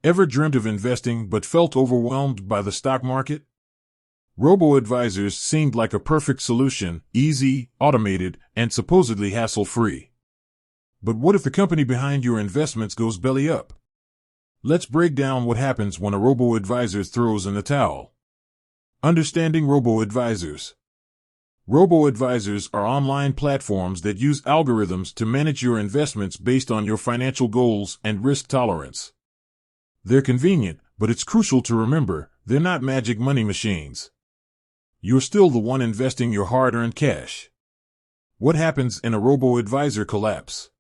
Ever dreamt of investing but felt overwhelmed by the stock market? Robo-advisors seemed like a perfect solution, easy, automated, and supposedly hassle-free. But what if the company behind your investments goes belly up? Let's break down what happens when a robo-advisor throws in the towel. Understanding robo-advisors. Robo-advisors are online platforms that use algorithms to manage your investments based on your financial goals and risk tolerance. They're convenient, but it's crucial to remember, they're not magic money machines. You're still the one investing your hard-earned cash. What happens in a robo-advisor collapse?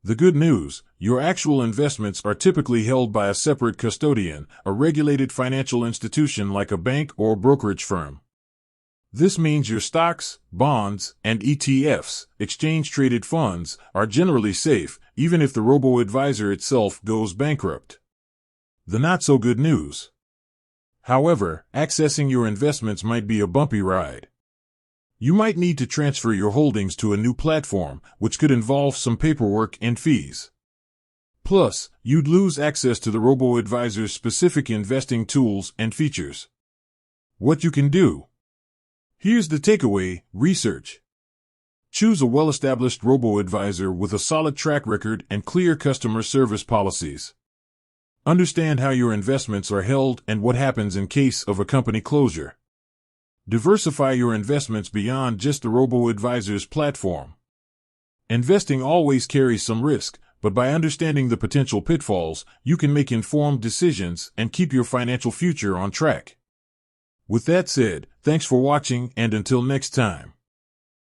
The good news, your actual investments are typically held by a separate custodian, a regulated financial institution like a bank or brokerage firm. This means your stocks, bonds, and ETFs, exchange-traded funds, are generally safe, even if the robo-advisor itself goes bankrupt. The not-so-good news. However, accessing your investments might be a bumpy ride. You might need to transfer your holdings to a new platform, which could involve some paperwork and fees. Plus, you'd lose access to the robo-advisor's specific investing tools and features. What you can do? Here's the takeaway: research. Choose a well-established robo-advisor with a solid track record and clear customer service policies. Understand how your investments are held and what happens in case of a company closure. Diversify your investments beyond just the robo-advisor's platform. Investing always carries some risk, but by understanding the potential pitfalls, you can make informed decisions and keep your financial future on track. With that said, thanks for watching, and until next time.